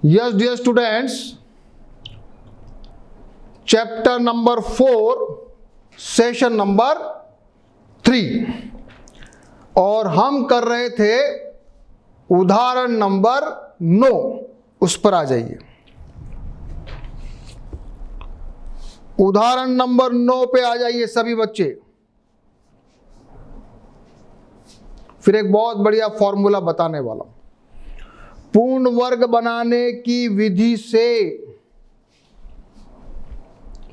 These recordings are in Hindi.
Yes, dear students, chapter number 4 session number 3 और हम कर रहे थे उदाहरण नंबर 9। उस पर आ जाइए। उदाहरण नंबर 9 पे आ जाइए सभी बच्चे। फिर एक बहुत बढ़िया फॉर्मूला बताने वाला हूं। पूर्ण वर्ग बनाने की विधि से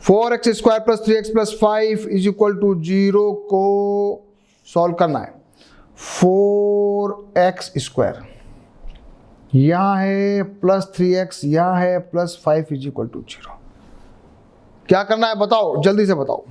4x square plus 3x plus 5 is equal to 0 को सॉल्व करना है। 4x स्क्वायर यहां है प्लस 3x यहां है प्लस 5 इज इक्वल टू 0। क्या करना है बताओ, जल्दी से बताओ।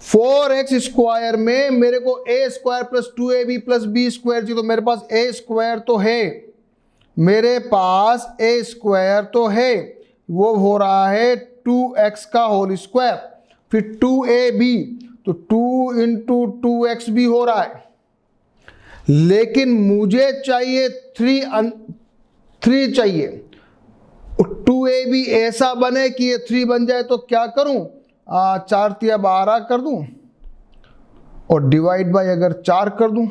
फोर एक्स स्क्वायर में मेरे को a square plus 2ab plus b square चाहिए, तो मेरे पास ए स्क्वायर तो है, मेरे पास ए स्क्वायर तो है, वो हो रहा है 2x का होल स्क्वायर, फिर 2ab तो 2 इंटू 2x भी हो रहा है। लेकिन मुझे चाहिए 3 चाहिए। 2ab ऐसा बने कि ये 3 बन जाए, तो क्या करूं, 4 तिया 12 कर दूं और डिवाइड बाय अगर 4 कर दूं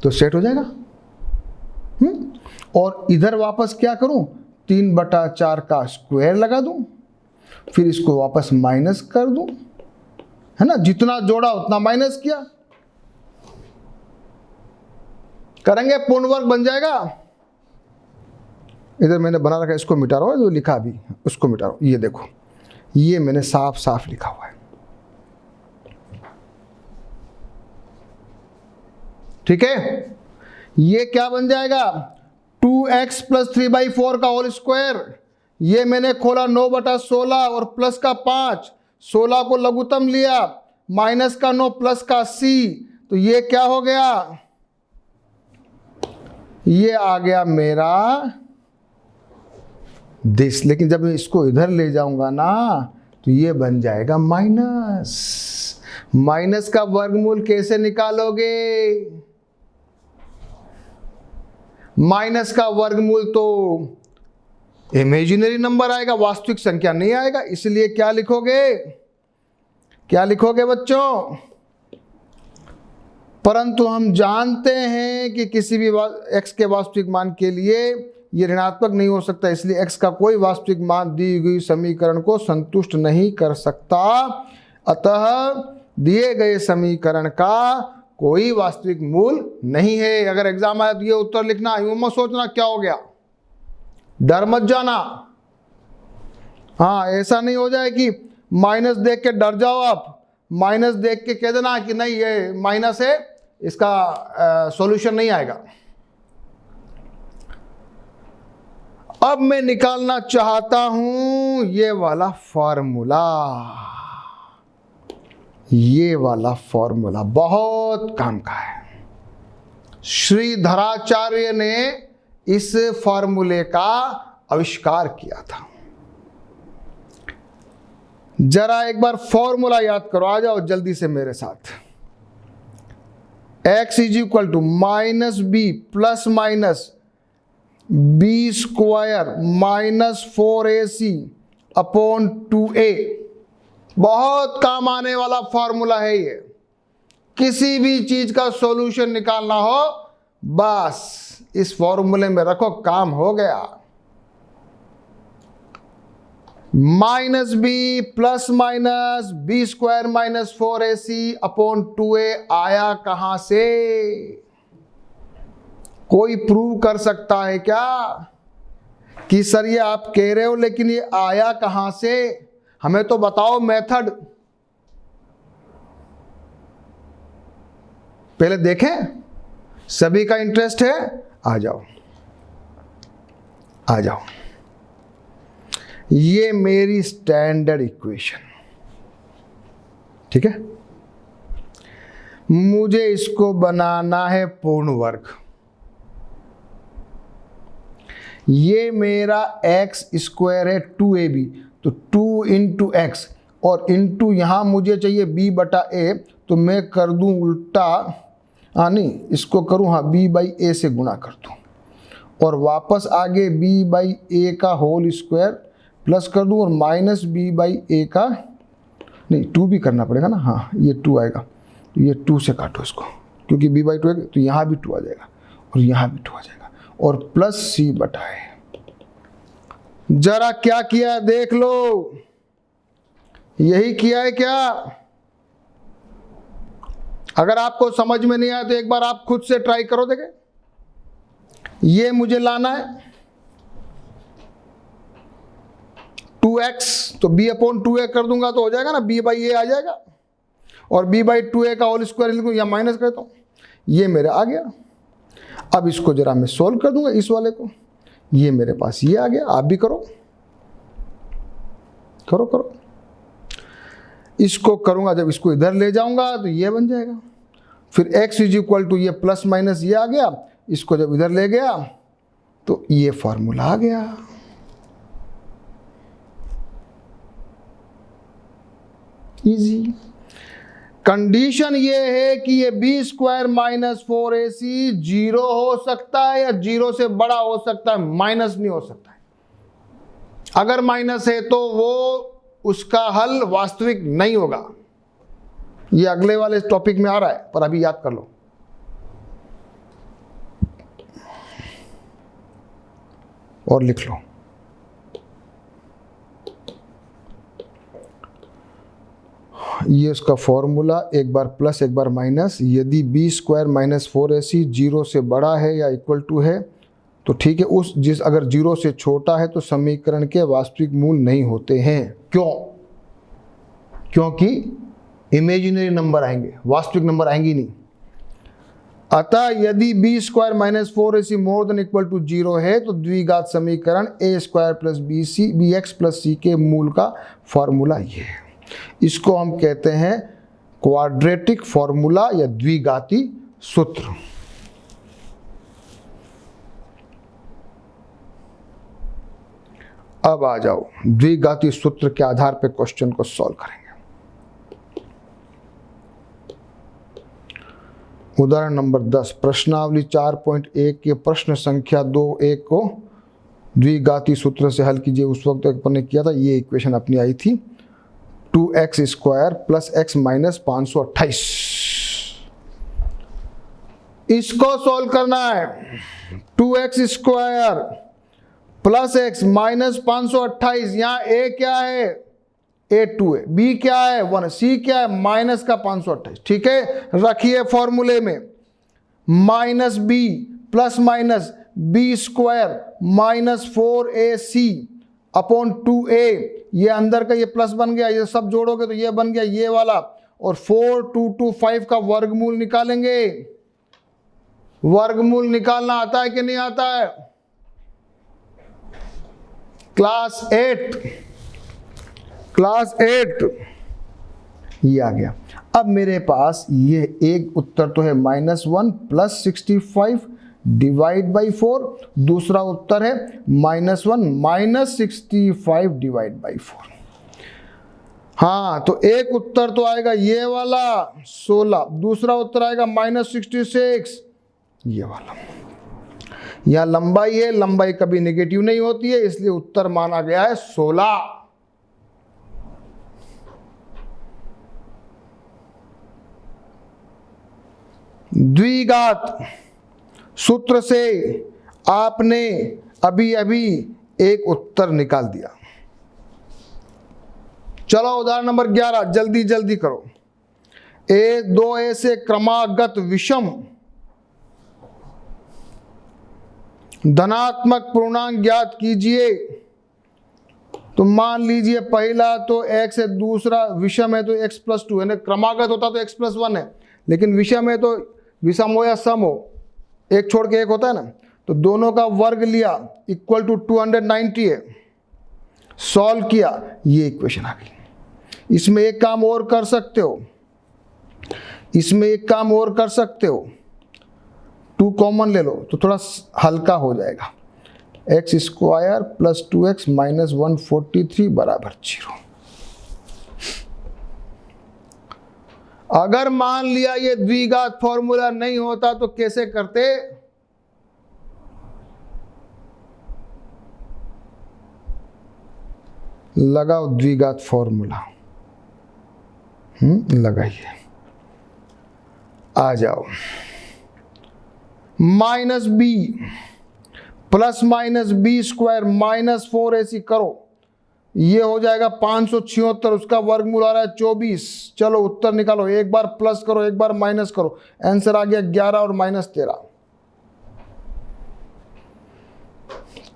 तो सेट हो जाएगा। और इधर वापस क्या करूं, 3/4 का स्क्वायर लगा दूं, फिर इसको वापस माइनस कर दूं, है ना, जितना जोड़ा उतना माइनस किया। करेंगे पूर्ण वर्ग बन जाएगा। इधर मैंने बना रखा है, इसको मिटा रहा हूं, जो लिखा अभी उसको मिटा रहा हूं। ये देखो, ये मैंने साफ साफ लिखा हुआ है, ठीक है। ये क्या बन जाएगा, 2x प्लस 3/4 का होल स्क्वायर। ये मैंने खोला 9/16 और प्लस का 5, 16 को लघुत्तम लिया, माइनस का 9 प्लस का c, तो ये क्या हो गया, ये आ गया मेरा दिस। लेकिन जब मैं इसको इधर ले जाऊंगा ना तो ये बन जाएगा माइनस। माइनस का वर्गमूल कैसे निकालोगे, माइनस का वर्गमूल तो इमेजिनरी नंबर आएगा, वास्तविक संख्या नहीं आएगा। इसलिए क्या लिखोगे, क्या लिखोगे बच्चों। परंतु हम जानते हैं कि किसी भी x के वास्तविक मान के लिए ये ऋणात्मक नहीं हो सकता, इसलिए x का कोई वास्तविक मान दी गई समीकरण को संतुष्ट नहीं कर सकता। अतः दिए गए समीकरण का कोई वास्तविक मूल नहीं है। अगर एग्जाम आया तो ये उत्तर लिखना, यूं मत सोचना क्या हो गया, डर मत जाना। हाँ, ऐसा नहीं हो जाए कि माइनस देख के डर जाओ आप, माइनस देख के कह देना कि नहीं ये माइनस है, इसका सॉल्यूशन नहीं आएगा। अब मैं निकालना चाहता हूं ये वाला फॉर्मूला। ये वाला फॉर्मूला बहुत काम का है। श्रीधराचार्य ने इस फॉर्मूले का आविष्कार किया था। जरा एक बार फॉर्मूला याद करो, आ जाओ जल्दी से मेरे साथ। x is equal to minus B plus minus B square minus 4ac upon 2a। बहुत काम आने वाला फॉर्मूला है ये। किसी भी चीज का सॉल्यूशन निकालना हो बस इस फॉर्मूले में रखो, काम हो गया। Minus B plus minus B square minus 4ac upon 2a आया कहां से, कोई प्रूव कर सकता है क्या कि सर ये आप कह रहे हो लेकिन ये आया कहां से, हमें तो बताओ मेथड। पहले देखें, सभी का इंटरेस्ट है, आ जाओ आ जाओ। ये मेरी स्टैंडर्ड इक्वेशन, ठीक है। मुझे इसको बनाना है पूर्ण वर्ग। ये मेरा x स्क्वायर है 2ab, तो 2 इंटू एक्स, और इंटू यहाँ मुझे चाहिए b बटा a, तो मैं कर दूँ उल्टा, नहीं इसको करूँ हाँ b बाई a से गुणा कर दूँ, और वापस आगे b बाई a का होल स्क्वायर प्लस कर दूँ, और माइनस b बाई a का, नहीं 2 भी करना पड़ेगा ना, हाँ ये 2 आएगा, तो ये 2 से काटो इसको, क्योंकि b बाई 2 है तो यहाँ भी 2 आ जाएगा और यहाँ भी 2 आ जाएगा, और प्लस c बटा a। जरा क्या किया देख लो, यही किया है क्या? अगर आपको समझ में नहीं आया तो एक बार आप खुद से ट्राई करो, देखें। ये मुझे लाना है 2x, तो b अपॉन 2a कर दूंगा तो हो जाएगा ना, b बाई a आ जाएगा, और b बाई 2a का होल स्क्वायर लिखूं या माइनस करता हूं, ये मेरे आ गया। अब इसको जरा मैं सोल्व कर दूंगा इस वाले को, ये मेरे पास ये आ गया, आप भी करो करो करो। इसको करूंगा, जब इसको इधर ले जाऊंगा तो ये बन जाएगा, फिर x इज इक्वल टू ये प्लस माइनस ये आ गया, इसको जब इधर ले गया तो ये फॉर्मूला आ गया। इजी। कंडीशन ये है कि ये बी स्क्वायर माइनस 4ac 0 हो सकता है या 0 से बड़ा हो सकता है, माइनस नहीं हो सकता है। अगर माइनस है तो वो उसका हल वास्तविक नहीं होगा। ये अगले वाले टॉपिक में आ रहा है, पर अभी याद कर लो। और लिख लो, ये उसका फॉर्मूला, एक बार प्लस एक बार माइनस। यदि बी स्क्वायर माइनस 4ac 0 से बड़ा है या इक्वल टू है तो ठीक है, अगर 0 से छोटा है तो समीकरण के वास्तविक मूल नहीं होते हैं। क्यों? क्योंकि इमेजिनरी नंबर आएंगे, वास्तविक नंबर आएंगे नहीं। अतः यदि b square minus 4ac more than equal to 0 है तो द्विघात समीकरण a square plus b x plus c के मूल का फॉर्मूला ये है। इसको हम कहते हैं क्वाड्रेटिक फॉर्मूला या द्विघाती सूत्र। अब आ जाओ, द्विघाती सूत्र के आधार पर क्वेश्चन को सॉल्व करेंगे। उदाहरण नंबर 10, प्रश्नावली 4.1 के प्रश्न संख्या 2.1 को द्विघाती सूत्र से हल कीजिए। उस वक्त अपन ने किया था, ये इक्वेशन अपनी आई थी 2x square plus x minus 528। इसको सॉल्व करना है। 2x square plus x minus 528, यहां a क्या है? a 2 है, b क्या है? 1, c क्या है? माइनस का 528। ठीक है, रखिए फॉर्मूले में minus b plus minus b square minus 4ac upon 2a, ये अंदर का ये प्लस बन गया, ये सब जोड़ोगे तो ये बन गया ये वाला, और 4225 का वर्गमूल निकालेंगे। वर्गमूल निकालना आता है कि नहीं आता है? क्लास 8 ये आ गया। अब मेरे पास ये एक उत्तर तो है -1 प्लस 65 डिवाइड बाई 4, दूसरा उत्तर है -1 माइनस 65 डिवाइड बाई 4। हाँ, तो एक उत्तर तो आएगा ये वाला 16, दूसरा उत्तर आएगा -66 ये वाला। यह लंबाई है, लंबाई कभी नेगेटिव नहीं होती है, इसलिए उत्तर माना गया है 16। द्विघात सूत्र से आपने अभी अभी एक उत्तर निकाल दिया। चलो उदाहरण नंबर 11, जल्दी जल्दी करो। दो ए से क्रमागत विषम धनात्मक पूर्णांक ज्ञात कीजिए। तो मान लीजिए पहला तो x है, दूसरा विषम है तो x प्लस 2 है ना। क्रमागत होता तो x प्लस 1 है, लेकिन विषम है तो विषम हो या सम हो, एक छोड़ के एक होता है ना। तो दोनों का वर्ग लिया इक्वल टू 290 है। सॉल्व किया, ये इक्वेशन आ गई। इसमें एक काम और कर सकते हो, 2 कॉमन ले लो तो थोड़ा हल्का हो जाएगा। X square plus 2x minus 143 बराबर 0। अगर मान लिया ये द्विघात फॉर्मूला नहीं होता तो कैसे करते? लगाओ द्विघात फॉर्मूला, लगाइए, आ जाओ। Minus B plus minus B square minus 4ac करो, ये हो जाएगा 576, उसका वर्गमूल आ रहा है 24। चलो उत्तर निकालो, एक बार प्लस करो एक बार माइनस करो, आंसर आ गया 11 और माइनस 13।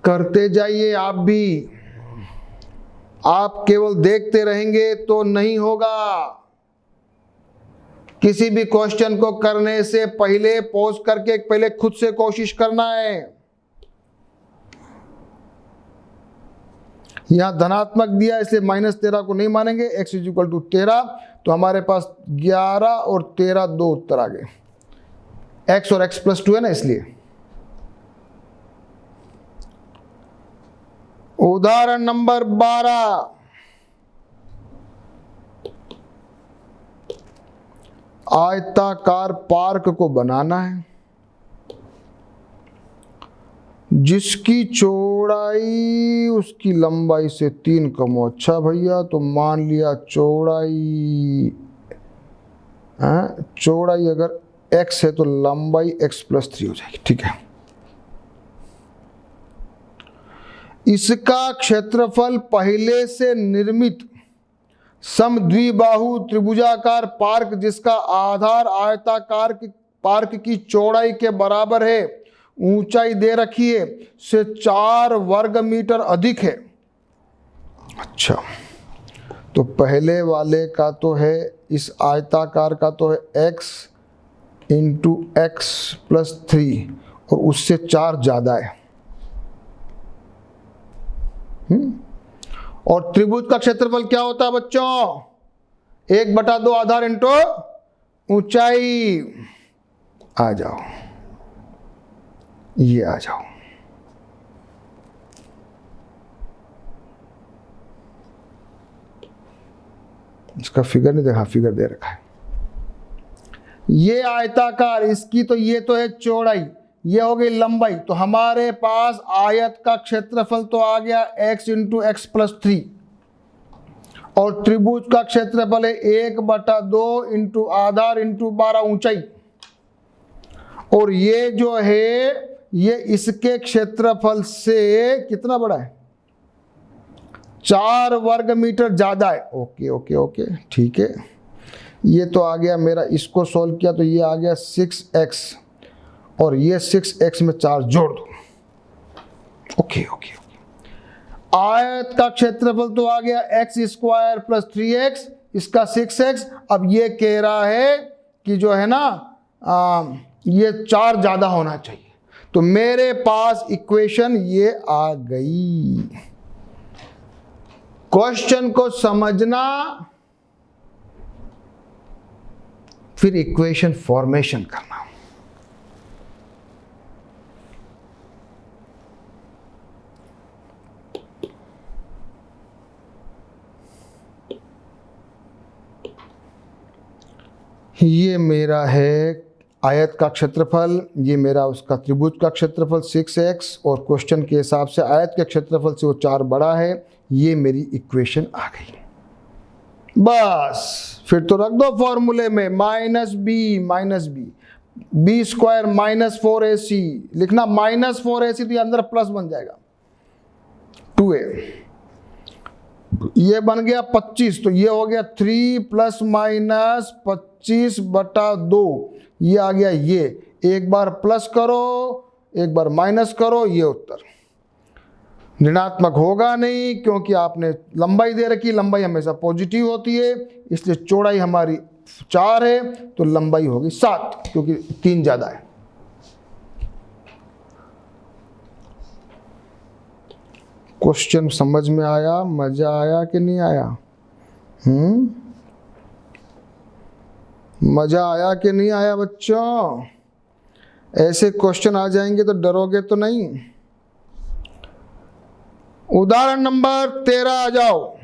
करते जाइए आप भी, आप केवल देखते रहेंगे तो नहीं होगा। किसी भी क्वेश्चन को करने से पहले पॉज करके पहले खुद से कोशिश करना है। यहां धनात्मक दिया इसलिए माइनस 13 को नहीं मानेंगे, x इज इक्वल टू 13, तो हमारे पास 11 और 13 दो उत्तर आ गए। x और x प्लस 2 है ना, इसलिए। उदाहरण नंबर 12, आयताकार पार्क को बनाना है जिसकी चौड़ाई उसकी लंबाई से 3 कम हो। अच्छा भैया, तो मान लिया चौड़ाई अगर x है तो लंबाई x प्लस 3 हो जाएगी, ठीक है। इसका क्षेत्रफल पहले से निर्मित समद्विबाहु त्रिभुजाकार पार्क जिसका आधार आयताकार पार्क की चौड़ाई के बराबर है, ऊंचाई दे रखी है, से 4 वर्ग मीटर अधिक है। अच्छा, तो पहले वाले का तो है, इस आयताकार का तो है x इंटू एक्स प्लस 3 और उससे 4 ज्यादा है। और त्रिभुज का क्षेत्रफल क्या होता है बच्चों? 1/2 आधार इंटू ऊंचाई। आ जाओ, ये आ जाओ। इसका फिगर नहीं देखा, फिगर दे रखा है। ये आयताकार, इसकी तो ये तो है चौड़ाई, ये हो गई लंबाई, तो हमारे पास आयत का क्षेत्रफल तो आ गया x इंटू एक्स प्लस 3 और त्रिभुज का क्षेत्रफल है 1/2 इंटू आधार इंटू 12 ऊंचाई। और ये जो है ये इसके क्षेत्रफल से कितना बड़ा है? 4 वर्ग मीटर ज्यादा है। ओके ओके ओके, ठीक है। ये तो आ गया मेरा, इसको सॉल्व किया तो ये आ गया 6x और ये 6x में 4 जोड़ दो। ओके ओके, आयत का क्षेत्रफल तो आ गया x स्क्वायर प्लस 3x, इसका 6x। अब ये कह रहा है कि जो है ना ये 4 ज्यादा होना चाहिए, तो मेरे पास इक्वेशन ये आ गई। क्वेश्चन को समझना, फिर इक्वेशन फॉर्मेशन करना। ये मेरा है आयत का क्षेत्रफल, ये मेरा उसका त्रिभुज का क्षेत्रफल 6x, और क्वेश्चन के हिसाब से आयत के क्षेत्रफल से वो 4 बड़ा है। ये मेरी इक्वेशन आ गई। बस फिर तो रख दो फॉर्मूले में minus B B square minus 4ac लिखना, माइनस 4ac तो ये अंदर प्लस बन जाएगा 2a। ये बन गया 25, तो ये हो गया 3 प्लस माइनस 25/2, ये आ गया। ये एक बार प्लस करो एक बार माइनस करो, ये उत्तर ऋणात्मक होगा नहीं क्योंकि आपने लंबाई दे रखी, लंबाई हमेशा पॉजिटिव होती है, इसलिए चौड़ाई हमारी 4 है तो लंबाई होगी 7 क्योंकि 3 ज्यादा है। क्वेश्चन समझ में आया? मजा आया कि नहीं आया? मजा आया कि नहीं आया बच्चों? ऐसे क्वेश्चन आ जाएंगे तो डरोगे तो नहीं? उदाहरण नंबर 13 आ जाओ।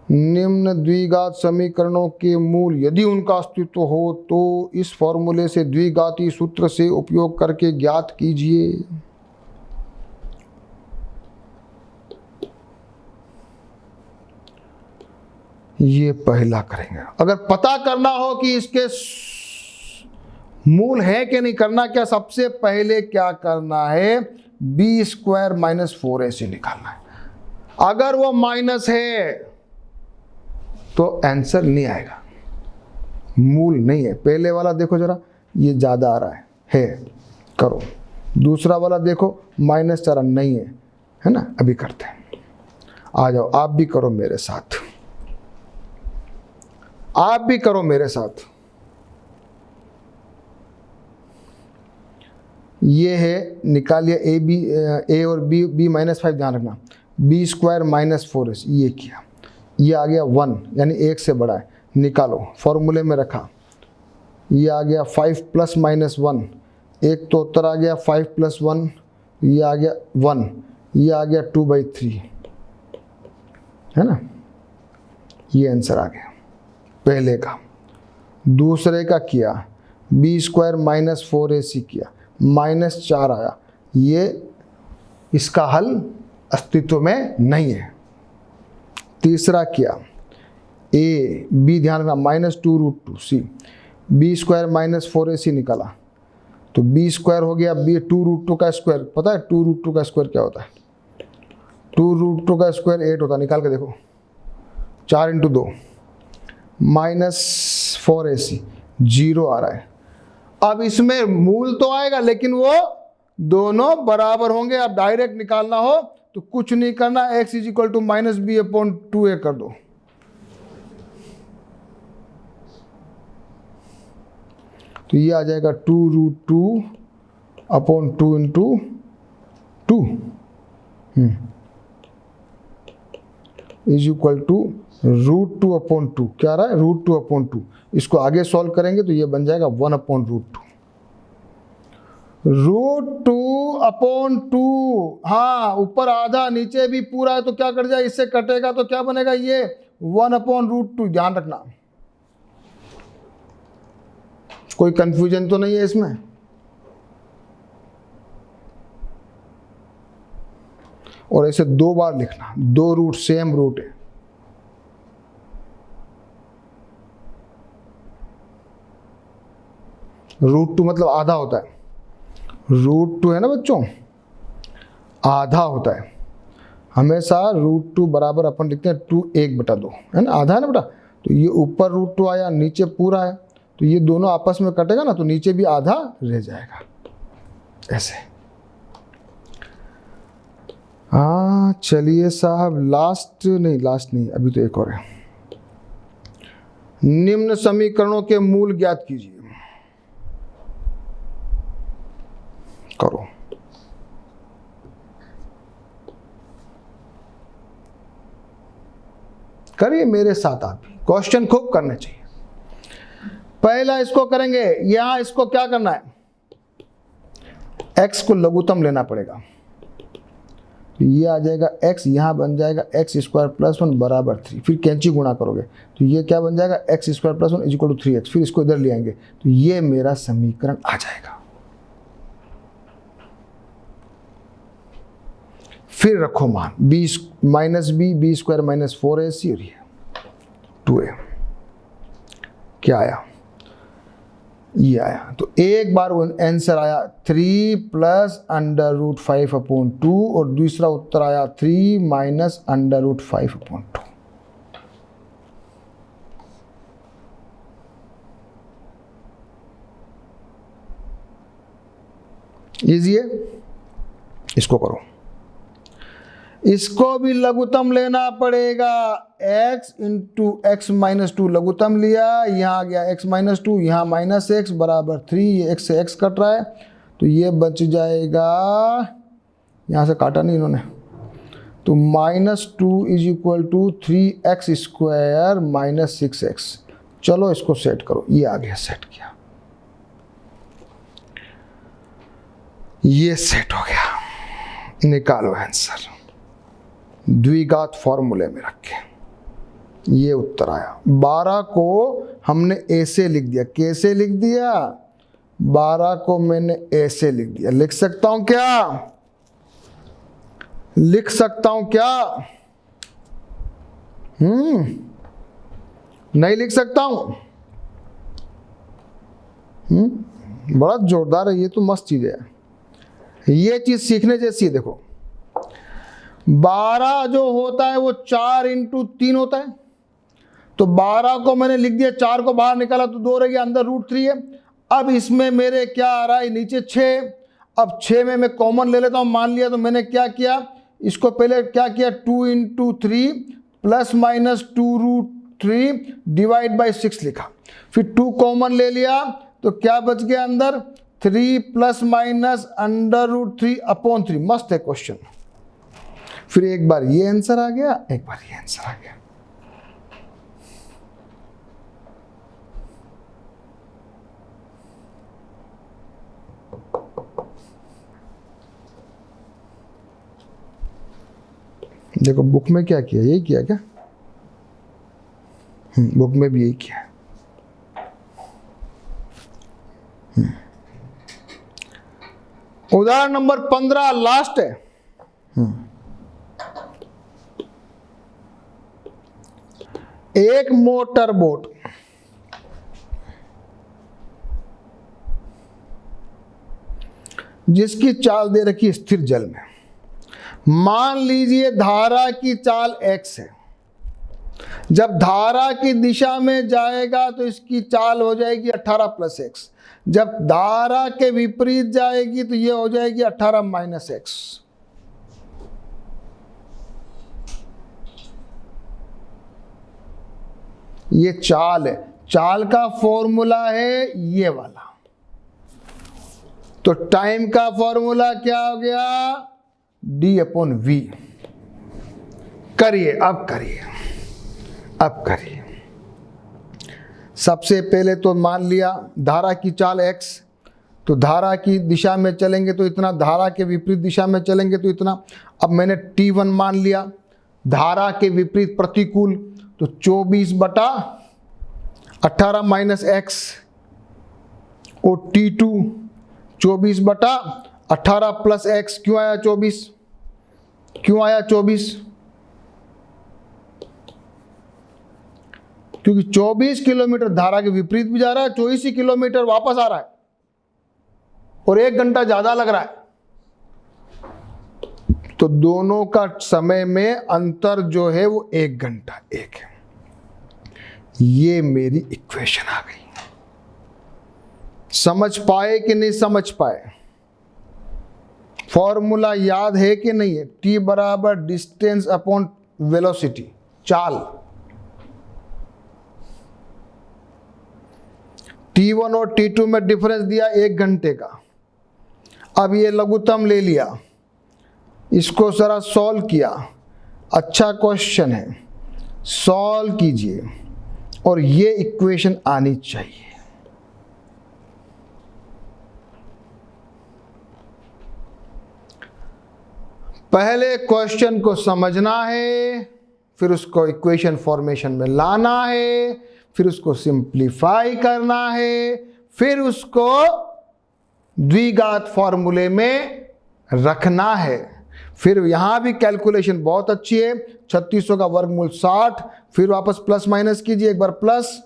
निम्न द्विघात समीकरणों के मूल यदि उनका अस्तित्व हो तो इस फॉर्मूले से द्विघाती सूत्र से उपयोग करके ज्ञात कीजिए। ये पहला करेंगे। अगर पता करना हो कि इसके मूल है कि नहीं, करना क्या, सबसे पहले क्या करना है, बी स्क्वायर माइनस 4ac निकालना है। अगर वो माइनस है तो आंसर नहीं आएगा, मूल नहीं है। पहले वाला देखो जरा, ये ज्यादा आ रहा है करो। दूसरा वाला देखो -4 नहीं है ना, अभी करते हैं। आ जाओ, आप भी करो मेरे साथ, आप भी करो मेरे साथ। ये है, निकालिए ए और बी, b-5 ध्यान रखना, बी स्क्वायर माइनस 4ac, ये किया, ये आ गया 1 यानी 1 से बड़ा है, निकालो, फॉर्मूले में रखा। ये आ गया 5 + -1, एक तो उत्तर आ गया 5 + 1, ये आ गया 1, ये आ गया 2/3, है ना, ये आंसर आ गया पहले का। दूसरे का किया, बी स्क्वायर माइनस 4ac किया, -4 आया, ये इसका हल अस्तित्व में नहीं है। तीसरा किया, ए बी ध्यान रखना, -2√2c, B square minus 4ac निकाला तो बी स्क्वायर हो गया, बी 2√2 का स्क्वायर, पता है 2√2 का स्क्वायर क्या होता है, 2√2 का स्क्वायर 8 होता है, निकाल के देखो, 4 × 2 -4ac, 0 आ रहा है। अब इसमें मूल तो आएगा लेकिन वो दोनों बराबर होंगे। अब डायरेक्ट निकालना हो तो कुछ नहीं करना, x = -b/2a कर दो। तो ये आ जाएगा 2√2/2 × 2 √2/2, क्या रहा है, √2/2। इसको आगे सॉल्व करेंगे तो ये बन जाएगा 1/√2, √2/2। हाँ, ऊपर आधा नीचे भी पूरा है तो क्या कट जाए, इससे कटेगा तो क्या बनेगा, ये 1/√2। ध्यान रखना, कोई कंफ्यूजन तो नहीं है इसमें। और ऐसे 2 बार लिखना, 2 रूट सेम रूट है। √2 मतलब आधा होता है, √2 है ना बच्चों, आधा होता है। हमेशा √2 बराबर अपन लिखते हैं 2 1/2, है ना, आधा है ना बेटा। तो ये ऊपर √2 आया, नीचे पूरा है, तो ये दोनों आपस में कटेगा ना, तो नीचे भी आधा रह जाएगा, ऐसे। हाँ चलिए साहब, लास्ट नहीं, अभी तो एक और है। निम्न समीकरणों के मूल ज्ञात कीजिए, करो। करिए मेरे साथ, आप भी क्वेश्चन खूब करने चाहिए। पहला इसको करेंगे, यहां इसको क्या करना है, x को लघुत्तम लेना पड़ेगा। तो ये आ जाएगा x, यहां बन जाएगा x² + 1 = 3, फिर कैंची गुणा करोगे तो ये क्या बन जाएगा, x² + 1 = 3x, फिर इसको इधर ले आएंगे तो ये मेरा समीकरण आ जाएगा। फिर रखो मान, b -b square minus 4ac और ये 2a, क्या आया, ये आया। तो एक बार आंसर आया 3 + √5/2 और दूसरा उत्तर आया 3 - √5/2। इजी है, इसको करो। इसको भी लघुत्तम लेना पड़ेगा, x × x-2 लघुत्तम लिया, यहाँ आ गया x-2, यहाँ -x = 3, ये x से x कट रहा है तो ये बच जाएगा, यहाँ से काटा नहीं इन्होंने, तो -2 = 3x² - 6x। चलो इसको सेट करो, ये आ गया, सेट किया, ये सेट हो गया। निकालो आंसर, द्विघात फॉर्मूले में रखे, ये उत्तर आया। 12 को हमने ऐसे लिख दिया, कैसे लिख दिया? 12 को मैंने ऐसे लिख दिया। लिख सकता हूं क्या? लिख सकता हूं क्या? नहीं लिख सकता हूं? बड़ा जोरदार है, ये तो मस्त चीज है, ये चीज सीखने जैसी है। देखो 12 जो होता है वो 4 × 3 होता है, तो 12 को मैंने लिख दिया, 4 को बाहर निकाला तो 2 रह गया, अंदर √3 है। अब इसमें मेरे क्या आ रहा है? नीचे 6। अब 6 में मैं कॉमन ले लेता हूं, मान लिया, तो मैंने क्या किया, इसको पहले क्या किया, 2 × 3 ± 2√3 डिवाइड बाई 6 लिखा, फिर 2 कॉमन ले लिया, तो क्या बच गया अंदर? 3 ± √3/3। मस्त है क्वेश्चन। फिर एक बार ये आंसर आ गया, एक बार ये आंसर आ गया। देखो बुक में क्या किया, यही किया क्या? बुक में भी यही किया है। उदाहरण नंबर 15 लास्ट है। एक मोटर बोट जिसकी चाल दे रखी स्थिर जल में, मान लीजिए धारा की चाल x है। जब धारा की दिशा में जाएगा तो इसकी चाल हो जाएगी 18 + x, जब धारा के विपरीत जाएगी तो ये हो जाएगी 18 - x। ये चाल है, चाल का फॉर्मूला है ये वाला। तो टाइम का फॉर्मूला क्या हो गया? D/v। करिए, अब करिए, अब करिए। सबसे पहले तो मान लिया धारा की चाल x, तो धारा की दिशा में चलेंगे तो इतना, धारा के विपरीत दिशा में चलेंगे तो इतना। अब मैंने T1 मान लिया, धारा के विपरीत प्रतिकूल, तो 24/18 - x, और T2 24/18 + x। क्यों आया 24? क्यों आया 24? क्योंकि 24 किलोमीटर धारा के विपरीत भी जा रहा है, 24 ही किलोमीटर वापस आ रहा है, और 1 घंटा ज्यादा लग रहा है। तो दोनों का समय में अंतर जो है वो 1 घंटा 1 है। ये मेरी इक्वेशन आ गई। समझ पाए कि नहीं समझ पाए? फॉर्मूला याद है कि नहीं है? T = डिस्टेंस अपॉन वेलोसिटी, चाल। T1 और T2 में डिफरेंस दिया 1 घंटे का। अब ये लघुत्तम ले लिया, इसको जरा सॉल्व किया। अच्छा क्वेश्चन है, सॉल्व कीजिए और ये इक्वेशन आनी चाहिए। पहले क्वेश्चन को समझना है, फिर उसको इक्वेशन फॉर्मेशन में लाना है, फिर उसको सिंप्लीफाई करना है, फिर उसको द्विघात फॉर्मूले में रखना है। फिर यहां भी कैलकुलेशन बहुत अच्छी है। 3600 का वर्गमूल 60, फिर वापस प्लस माइनस कीजिए, एक बार प्लस,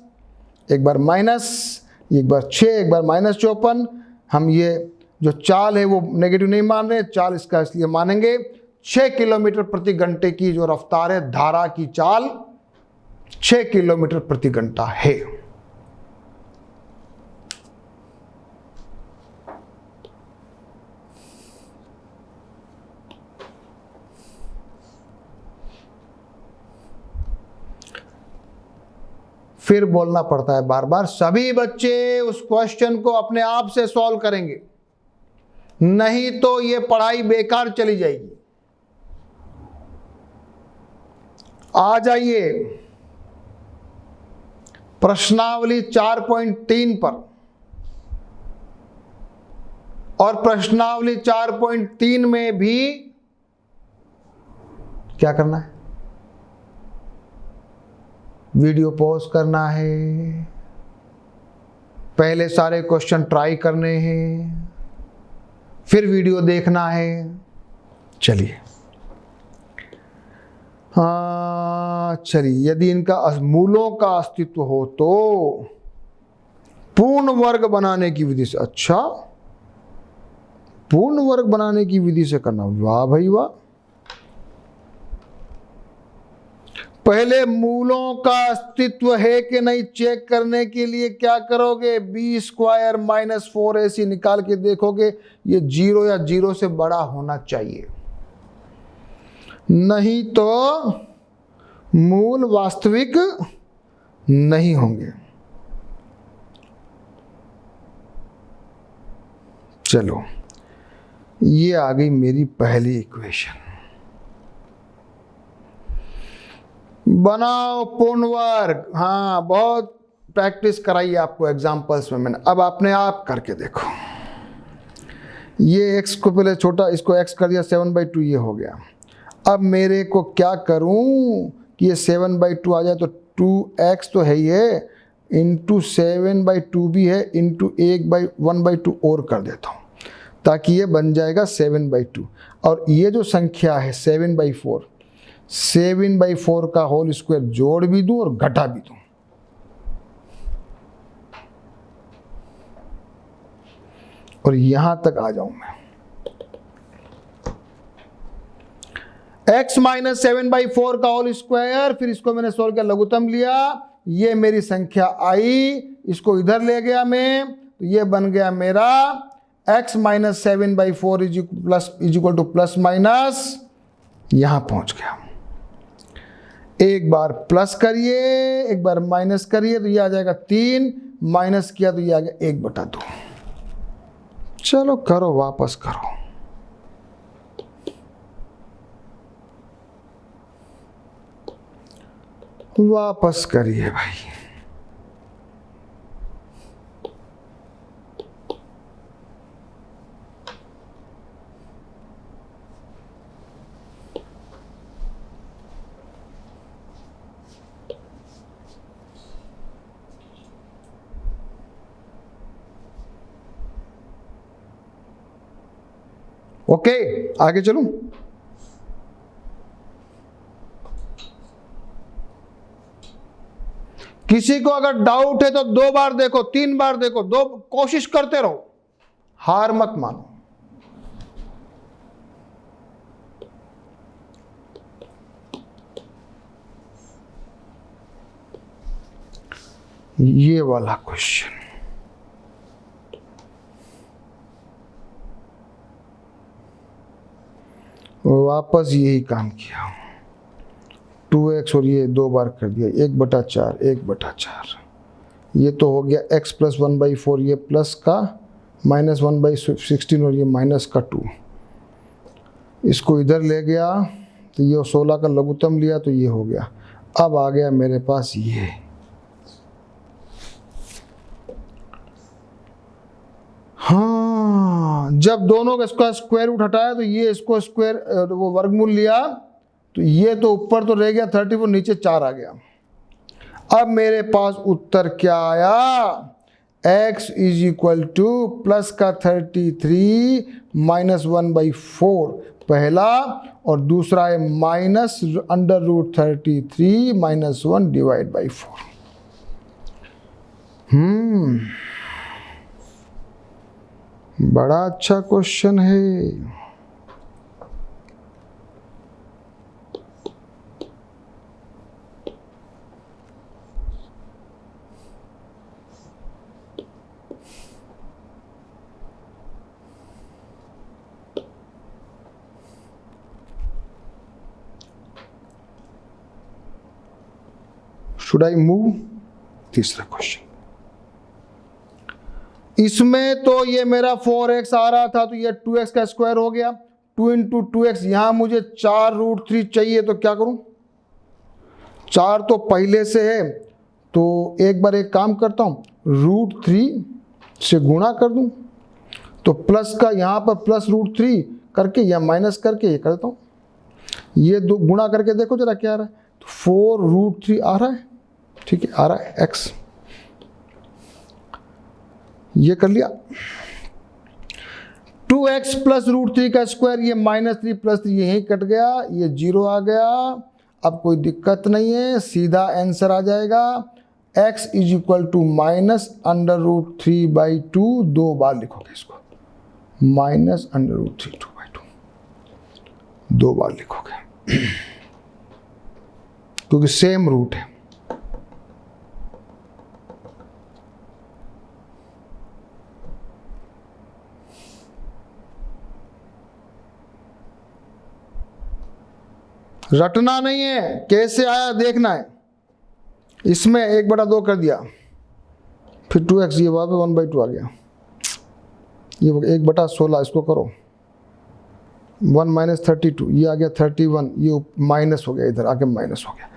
एक बार माइनस, एक बार 6, एक बार -54। हम ये जो चाल है वो नेगेटिव नहीं मान रहे, चाल इसका इसलिए मानेंगे 6 किलोमीटर प्रति घंटे की जो रफ्तार है, धारा की चाल 6 किलोमीटर प्रति घंटा है। फिर बोलना पड़ता है बार बार, सभी बच्चे उस क्वेश्चन को अपने आप से सॉल्व करेंगे, नहीं तो ये पढ़ाई बेकार चली जाएगी। आ जाइए प्रश्नावली 4.3 पर, और प्रश्नावली 4.3 में भी क्या करना है? वीडियो पॉज करना है, पहले सारे क्वेश्चन ट्राई करने हैं, फिर वीडियो देखना है। चलिए चलिए, यदि इनका मूलों का अस्तित्व हो तो पूर्ण वर्ग बनाने की विधि से, अच्छा पूर्ण वर्ग बनाने की विधि से करना, वाह भाई वाह। पहले मूलों का अस्तित्व है कि नहीं चेक करने के लिए क्या करोगे? बी स्क्वायर माइनस 4ac निकाल के देखोगे, ये 0 या 0 से बड़ा होना चाहिए, नहीं तो मूल वास्तविक नहीं होंगे। चलो, ये आ गई मेरी पहली इक्वेशन। बनाओ पूर्ण वर्ग। हाँ, बहुत प्रैक्टिस कराई आपको एग्जाम्पल्स में मैंने, अब अपने आप करके देखो। ये x को पहले छोटा, इसको x कर दिया, 7/2 ये हो गया। अब मेरे को क्या करूं कि ये 7/2 आ जाए, तो 2x तो है ये, इंटू 7/2 भी है, इंटू 1/2 और कर देता हूँ, ताकि ये बन जाएगा 7/2। और ये जो संख्या है 7/4 का होल स्क्वायर जोड़ भी दूं और घटा भी दूं। और यहां तक आ जाऊं मैं। x माइनस 7/4 का होल स्क्वायर, फिर इसको मैंने सोल्व किया, लघुत्तम लिया, ये मेरी संख्या आई, इसको इधर ले गया मैं, तो ये बन गया मेरा x minus 7/4 is equal two plus minus, यहां पहुंच गया। एक बार प्लस करिए, एक बार माइनस करिए, तो ये आ जाएगा 3, माइनस किया तो ये आ गया 1/2। चलो करो, वापस करो। वापस करिए भाई। ओके, आगे चलूं। किसी को अगर डाउट है तो 2 बार देखो, 3 बार देखो, 2 कोशिश करते रहो, हार मत मानो। ये वाला क्वेश्चन वापस यही काम किया, 2x और ये 2 बार कर दिया, 1/4 1/4। ये तो हो गया x प्लस 1/4, ये प्लस का, माइनस 1/16 और ये माइनस का 2। इसको इधर ले गया तो ये 16 का लघुत्तम लिया तो ये हो गया। अब आ गया मेरे पास ये, हाँ, जब दोनों का स्क्वायर रूट हटाया तो ये इसको स्क्वायर वो वर्गमूल लिया, तो ये तो ऊपर तो रह गया 34, नीचे 4 आ गया। अब मेरे पास उत्तर क्या आया? x is equal two plus का 33 माइनस 1/4 पहला, और दूसरा है माइनस √33 माइनस 1 डिवाइड बाई 4। बड़ा अच्छा क्वेश्चन है। Should I move? तीसरा क्वेश्चन, इसमें तो ये मेरा 4x आ रहा था, तो ये 2x का स्क्वायर हो गया, 2 इंटू 2x। यहां मुझे 4√3 चाहिए, तो क्या करूं? 4 तो पहले से है, तो एक बार एक काम करता हूं, √3 से गुणा कर दूं, तो प्लस का यहां पर प्लस √3 करके या माइनस करके ये कर देता हूं। ये दो गुणा करके देखो जरा क्या आ रहा है, तो 4√3 आ रहा है, ठीक है, आ रहा है x, ये कर लिया। 2x प्लस √3 का स्क्वायर, ये -3 प्लस 3 यहीं कट गया, ये 0 आ गया। अब कोई दिक्कत नहीं है, सीधा आंसर आ जाएगा x इज इक्वल टू -√3/2, 2 बार लिखोगे इसको, -√3/2, 2 बार लिखोगे क्योंकि सेम रूट है। रटना नहीं है, कैसे आया देखना है। इसमें 1/2 कर दिया, फिर 2x, ये वहां पे 1/2 आ गया, ये 1/16, इसको करो 1 - 32, ये आ गया 31, ये माइनस हो गया, इधर आके माइनस हो गया,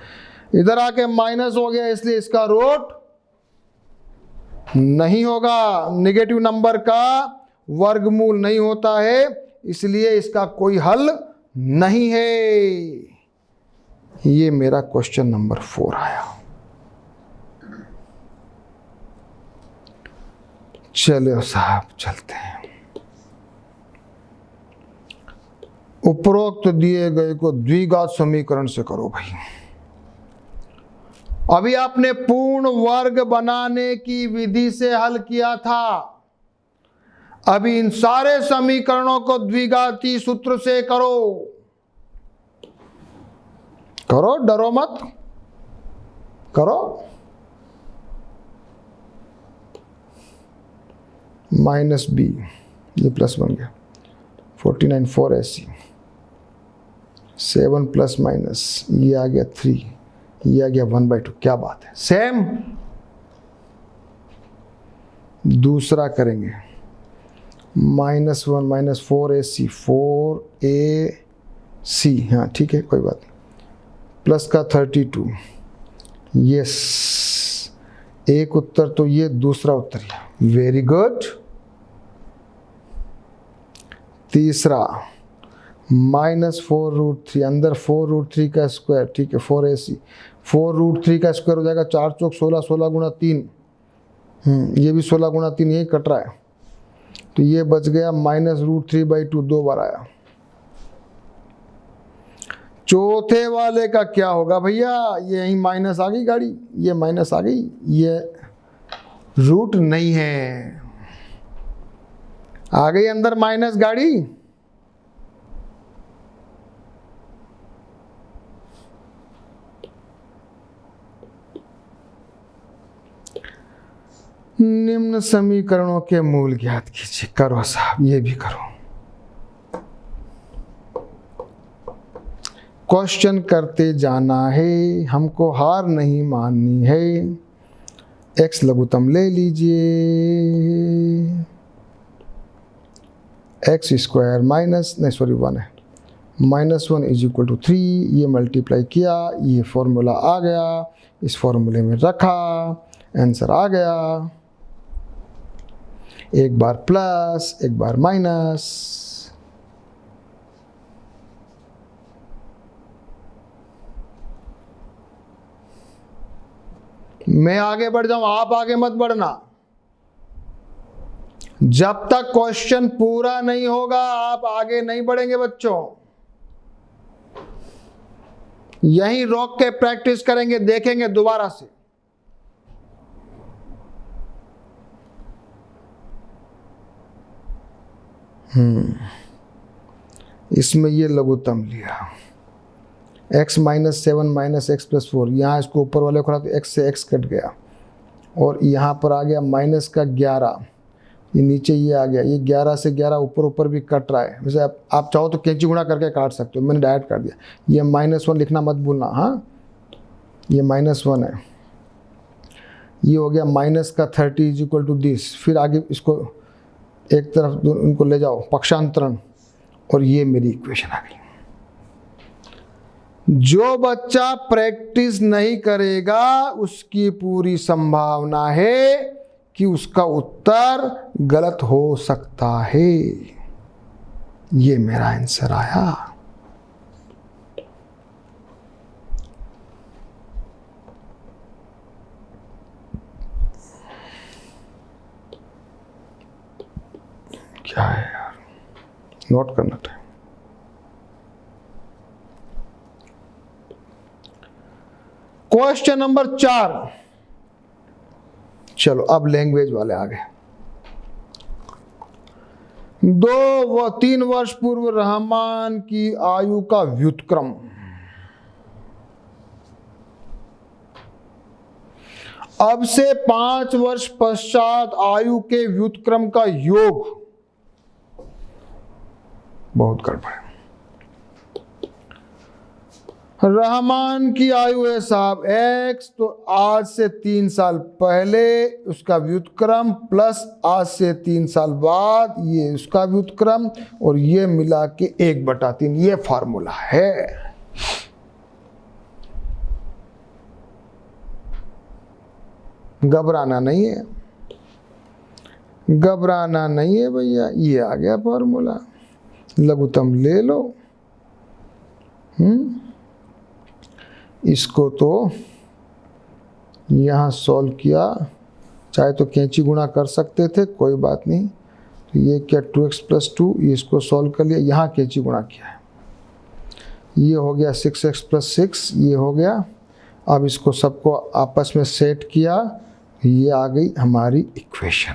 इधर आके माइनस हो गया, इसलिए इसका रूट नहीं होगा। नेगेटिव नंबर का वर्गमूल नहीं होता है, इसलिए इसका कोई हल नहीं है। ये मेरा क्वेश्चन नंबर 4 आया। चलो साहब चलते हैं। उपरोक्त दिए गए को द्विघात समीकरण से करो भाई। अभी आपने पूर्ण वर्ग बनाने की विधि से हल किया था, अभी इन सारे समीकरणों को द्विघाती सूत्र से करो। करो, डरो मत, करो। -b, ये प्लस बन गया, 49 4ac, 7 प्लस माइनस, ये आ गया 3, ये आ गया 1/2। क्या बात है, सेम। दूसरा करेंगे, -1 - 4ac, 4ac, हाँ ठीक है, कोई बात नहीं, प्लस का 32, यस, एक उत्तर तो ये, दूसरा उत्तर ये, वेरी गुड। तीसरा -4√3, अंदर 4√3 का स्क्वायर, ठीक है, 4ac, 4√3 का स्क्वायर हो जाएगा 4 चौक 16, 16 गुणा 3, ये भी 16 गुणा 3, यही कट रहा है, तो ये बच गया -√3/2, 2 बार आया। चौथे वाले का क्या होगा भैया, ये यही माइनस आ गई गाड़ी, ये माइनस आ गई, ये रूट नहीं है, आ गई अंदर माइनस गाड़ी। निम्न समीकरणों के मूल ज्ञात कीजिए। करो साहब, ये भी करो। क्वेश्चन करते जाना है, हमको हार नहीं माननी है। x लघुत्तम ले लीजिए, x स्क्वायर माइनस, नहीं सॉरी 1 है, -1 इज इक्वल टू 3, ये मल्टीप्लाई किया, ये फॉर्मूला आ गया, इस फॉर्मूले में रखा, आंसर आ गया। एक बार प्लस, एक बार माइनस। मैं आगे बढ़ जाऊं, आप आगे मत बढ़ना। जब तक क्वेश्चन पूरा नहीं होगा आप आगे नहीं बढ़ेंगे बच्चों। यहीं रोक के प्रैक्टिस करेंगे, देखेंगे दोबारा से। इसमें ये लघुत्तम लिया, x - 7 - x + 4, यहाँ इसको ऊपर वाले को तो x से x कट गया, और यहाँ पर आ गया माइनस का 11, ये नीचे ये आ गया, ये 11 से 11 ऊपर ऊपर भी कट रहा है। वैसे आप चाहो तो कैंची गुणा करके काट सकते हो, मैंने डायरेक्ट कर दिया। ये -1 लिखना मत भूलना, हाँ, ये -1 है, ये हो गया माइनस का 30 इज इक्वल टू दिस। फिर आगे इसको एक तरफ उनको ले जाओ, पक्षांतरण, और ये मेरी इक्वेशन आ गई। जो बच्चा प्रैक्टिस नहीं करेगा उसकी पूरी संभावना है कि उसका उत्तर गलत हो सकता है। ये मेरा आंसर आया। क्या है यार, नोट करना टाइम। Question number 4। चलो अब लैंग्वेज वाले आ गए। 2 व 3 वर्ष पूर्व रहमान की आयु का व्युत्क्रम। अब से 5 वर्ष पश्चात आयु के व्युत्क्रम का योग। बहुत गड़बड़ है। रहमान की आयु है साहब x, तो आज से 3 साल पहले उसका व्युत्क्रम प्लस आज से 3 साल बाद ये उसका व्युत्क्रम, और ये मिला के 1/3, ये फार्मूला है। घबराना नहीं है, घबराना नहीं है भैया, ये आ गया फार्मूला, लघुत्तम ले लो। इसको तो यहाँ सॉल्व किया, चाहे तो कैंची गुणा कर सकते थे, कोई बात नहीं। तो ये क्या 2x + 2, इसको सॉल्व कर लिया, यहाँ कैंची गुणा किया है, ये हो गया 6x + 6, ये हो गया। अब इसको सबको आपस में सेट किया, ये आ गई हमारी इक्वेशन।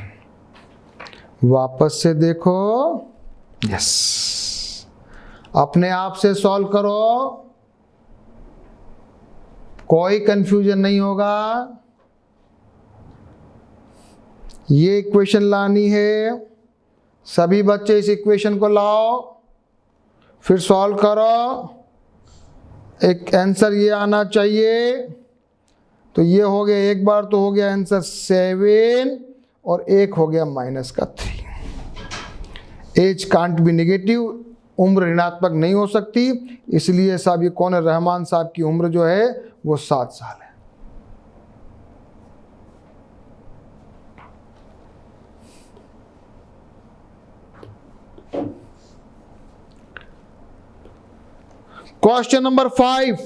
वापस से देखो, यस, अपने आप से सॉल्व करो, कोई कंफ्यूजन नहीं होगा। ये इक्वेशन लानी है, सभी बच्चे इस इक्वेशन को लाओ, फिर सॉल्व करो, एक आंसर ये आना चाहिए। तो ये हो गया, एक बार तो हो गया आंसर 7, और एक हो गया -3। एज कांट बी नेगेटिव, उम्र ऋणात्मक नहीं हो सकती, इसलिए साहब ये कौन है, रहमान साहब की उम्र जो है वो 7 साल है। Question number 5।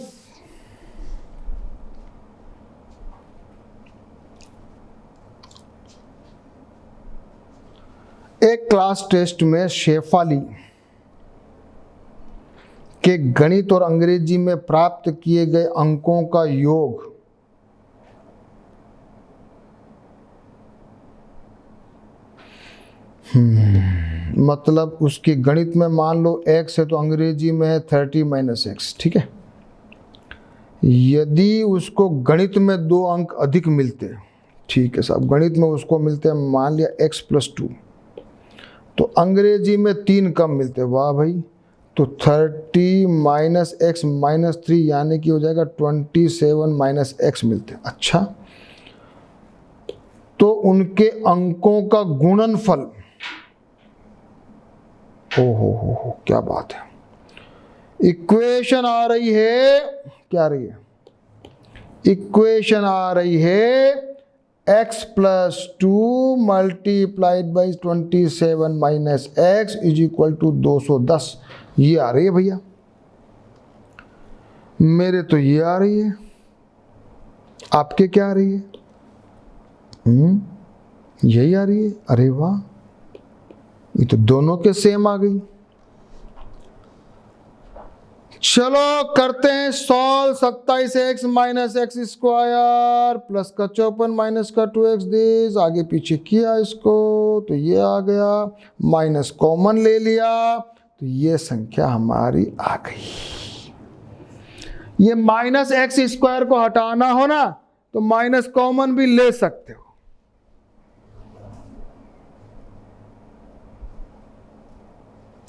एक क्लास टेस्ट में शेफाली के गणित और अंग्रेजी में प्राप्त किए गए अंकों का योग मतलब उसकी गणित में मान लो x है, तो अंग्रेजी में है 30 - x, ठीक है। यदि उसको गणित में 2 अंक अधिक मिलते, ठीक है साहब, गणित में उसको मिलते हैं मान लिया x + 2, तो अंग्रेजी में 3 कम मिलते, वाह भाई, तो 30 - x - 3 यानी कि हो जाएगा 27 - x मिलते। अच्छा, तो उनके अंकों का गुणनफल, हो क्या बात है। इक्वेशन आ रही है, क्या आ रही है, इक्वेशन आ रही है x + 2 × 27 - x = 210। ये आ रही है भैया, मेरे तो ये आ रही है, आपके क्या आ रही है? यही आ रही है। अरे वाह, ये तो दोनों के सेम आ गई। चलो करते हैं सॉल्व। 27x - x² प्लस का 54 माइनस का 2x दिस, आगे पीछे किया इसको तो ये आ गया, माइनस कॉमन ले लिया तो ये संख्या हमारी आ गई। ये -x² को हटाना हो ना तो माइनस कॉमन भी ले सकते हो।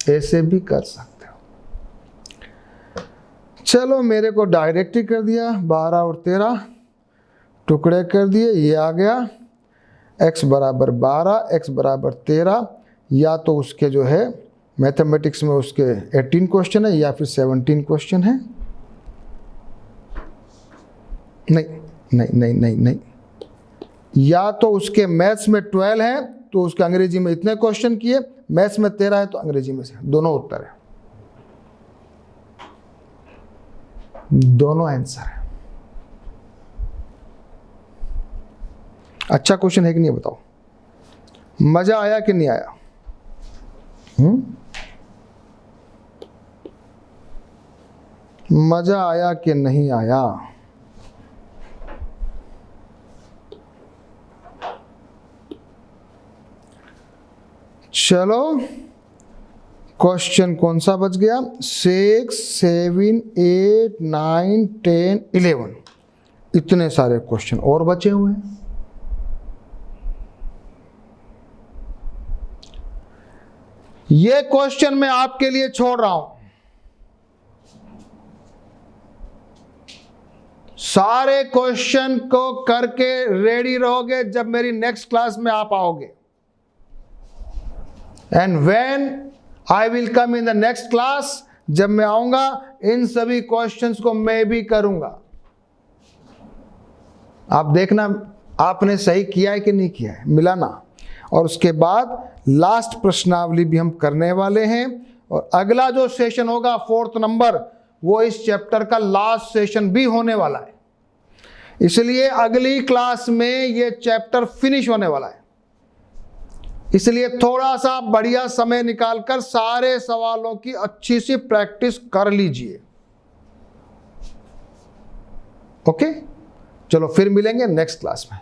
ऐसे भी कर सकते हो। चलो मेरे को डायरेक्ट ही कर दिया, 12 और 13 टुकड़े कर दिए, ये आ गया x = 12, x = 13। या तो उसके जो है मैथमेटिक्स में उसके 18 क्वेश्चन है या फिर 17 क्वेश्चन है। नहीं, या तो उसके मैथ्स में 12 है तो उसके अंग्रेजी में इतने क्वेश्चन किए, मैथ्स में 13 है तो अंग्रेजी में से, दोनों उत्तर है, दोनों आंसर है। अच्छा क्वेश्चन है कि नहीं बताओ, मजा आया कि नहीं आया? मजा आया कि नहीं आया? चलो, क्वेश्चन कौन सा बच गया? 6, 7, 8, 9, 10, 11, इतने सारे क्वेश्चन और बचे हुए हैं। ये क्वेश्चन मैं आपके लिए छोड़ रहा हूं। सारे क्वेश्चन को करके रेडी रहोगे जब मेरी नेक्स्ट क्लास में आप आओगे। And when I will come in the next class, जब मैं आऊंगा इन सभी क्वेश्चंस को मैं भी करूंगा। आप देखना आपने सही किया है कि नहीं किया है, मिलाना। और उसके बाद लास्ट प्रश्नावली भी हम करने वाले हैं। और अगला जो सेशन होगा 4th नंबर, वो इस चैप्टर का लास्ट सेशन भी होने वाला है। इसलिए अगली क्लास में ये चैप्टर फिनिश होने वाला है। इसलिए थोड़ा सा बढ़िया समय निकालकर सारे सवालों की अच्छी सी प्रैक्टिस कर लीजिए। ओके, चलो फिर मिलेंगे नेक्स्ट क्लास में।